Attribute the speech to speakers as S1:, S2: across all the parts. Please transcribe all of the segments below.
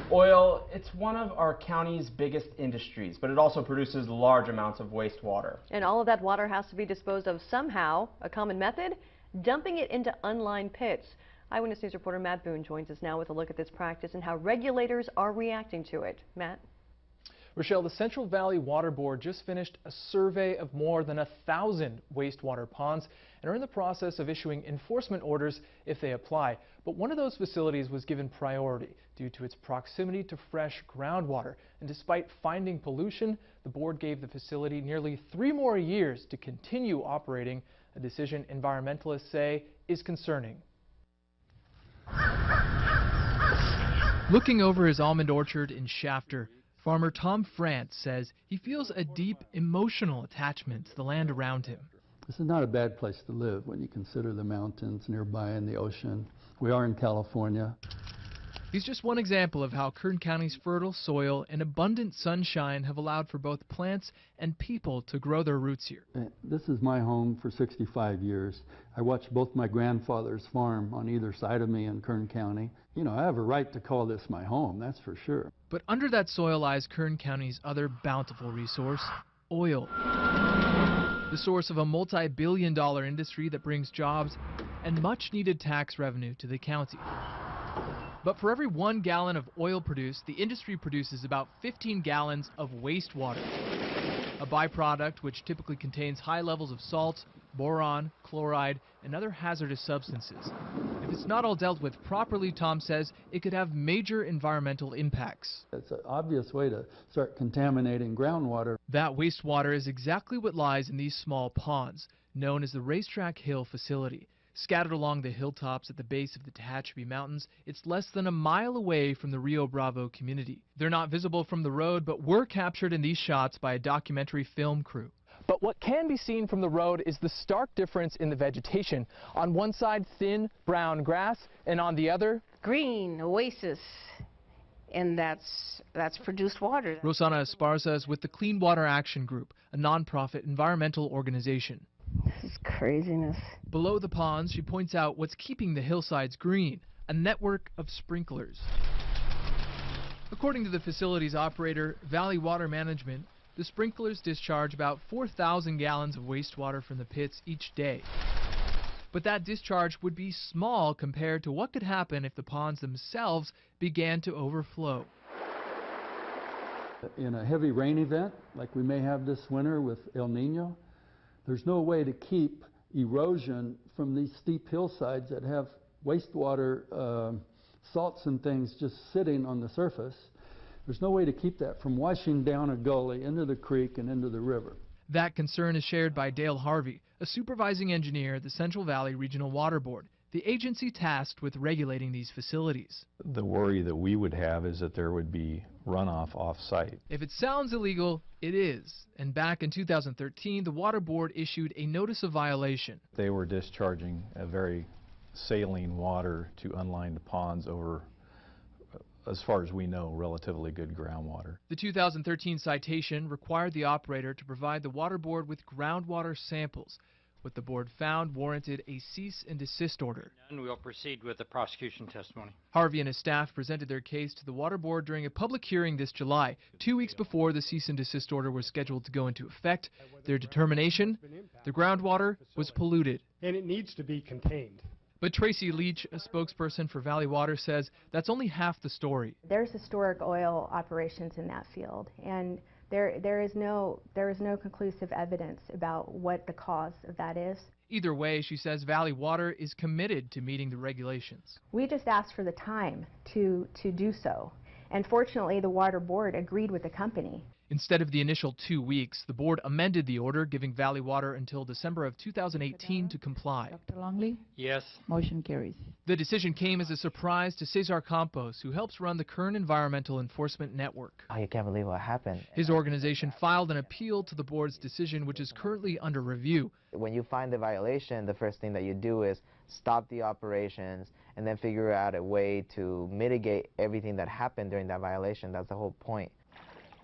S1: Oil, it's one of our county's biggest industries, but it also produces large amounts of wastewater.
S2: And all of that water has to be disposed of somehow. A common method? Dumping it into unlined pits. Eyewitness News reporter Matt Boone joins us now with a look at this practice and how regulators are reacting to it. Matt?
S3: Rochelle, the Central Valley Water Board just finished a survey of more than 1,000 wastewater ponds and are in the process of issuing enforcement orders if they apply. But one of those facilities was given priority due to its proximity to fresh groundwater. And despite finding pollution, the board gave the facility nearly 3 more years to continue operating, a decision environmentalists say is concerning. Looking over his almond orchard in Shafter, farmer Tom France says he feels a deep emotional attachment to the land around him.
S4: This is not a bad place to live when you consider the mountains nearby and the ocean. We are in California.
S3: He's just one example of how Kern County's fertile soil and abundant sunshine have allowed for both plants and people to grow their roots here.
S4: This is my home for 65 years. I watched both my grandfathers farm on either side of me in Kern County. You know, I have a right to call this my home, that's for sure.
S3: But under that soil lies Kern County's other bountiful resource, oil. The source of a multi-billion-dollar industry that brings jobs and much-needed tax revenue to the county. But for every 1 gallon of oil produced, the industry produces about 15 gallons of wastewater, a byproduct which typically contains high levels of salt, boron, chloride, and other hazardous substances. If it's not all dealt with properly, Tom says, it could have major environmental impacts.
S4: It's an obvious way to start contaminating groundwater.
S3: That wastewater is exactly what lies in these small ponds, known as the Racetrack Hill facility. Scattered along the hilltops at the base of the Tehachapi Mountains, it's less than a mile away from the Rio Bravo community. They're not visible from the road, but were captured in these shots by a documentary film crew. But what can be seen from the road is the stark difference in the vegetation. On one side, thin brown grass, and on the other,
S5: green oasis. And that's produced water.
S3: Rosana Esparza is with the Clean Water Action Group, a nonprofit environmental organization.
S5: This is craziness.
S3: Below the ponds, she points out what's keeping the hillsides green, a network of sprinklers. According to the facility's operator, Valley Water Management, the sprinklers discharge about 4,000 gallons of wastewater from the pits each day. But that discharge would be small compared to what could happen if the ponds themselves began to overflow.
S4: In a heavy rain event, like we may have this winter with El Nino, there's no way to keep erosion from these steep hillsides that have wastewater salts and things just sitting on the surface. There's no way to keep that from washing down a gully into the creek and into the river.
S3: That concern is shared by Dale Harvey, a supervising engineer at the Central Valley Regional Water Board, the agency tasked with regulating these facilities.
S6: The worry that we would have is that there would be runoff off-site.
S3: If it sounds illegal, it is. And back in 2013, the Water Board issued a notice of violation.
S6: They were discharging a very saline water to unlined ponds over, as far as we know, relatively good groundwater.
S3: The 2013 citation required the operator to provide the Water Board with groundwater samples. What the board found warranted a cease and desist order.
S7: And we'll proceed with the prosecution testimony.
S3: Harvey and his staff presented their case to the Water Board during a public hearing this July, 2 weeks before the cease and desist order was scheduled to go into effect. Their determination: the groundwater was polluted.
S8: And it needs to be contained.
S3: But Tracy Leach, a spokesperson for Valley Water, says that's only half the story.
S9: There's historic oil operations in that field, and there is no conclusive evidence about what the cause of that is.
S3: Either way, she says Valley Water is committed to meeting the regulations.
S9: We just asked for the time to do so, and fortunately the Water Board agreed with the company.
S3: Instead of the initial 2 weeks, the board amended the order, giving Valley Water until December of 2018 to comply.
S10: Dr. Longley?
S7: Yes.
S10: Motion carries.
S3: The decision came as a surprise to Cesar Campos, who helps run the Kern Environmental Enforcement Network.
S11: I can't believe what happened.
S3: His organization filed an appeal to the board's decision, which is currently under review.
S11: When you find the violation, the first thing that you do is stop the operations and then figure out a way to mitigate everything that happened during that violation. That's the whole point.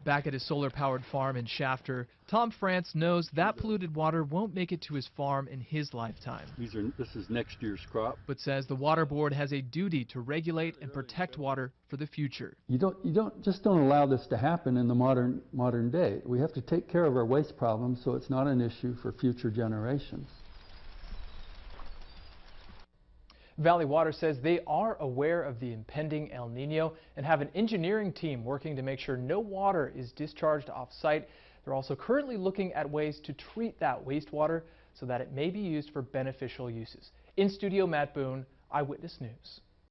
S3: Back at his solar-powered farm in Shafter, Tom France knows that polluted water won't make it to his farm in his lifetime.
S4: This is next year's crop.
S3: But says the Water Board has a duty to regulate and protect water for the future.
S4: You don't allow this to happen in the modern day. We have to take care of our waste problems so it's not an issue for future generations.
S3: Valley Water says they are aware of the impending El Nino and have an engineering team working to make sure no water is discharged off-site. They're also currently looking at ways to treat that wastewater so that it may be used for beneficial uses. In studio, Matt Boone, Eyewitness News.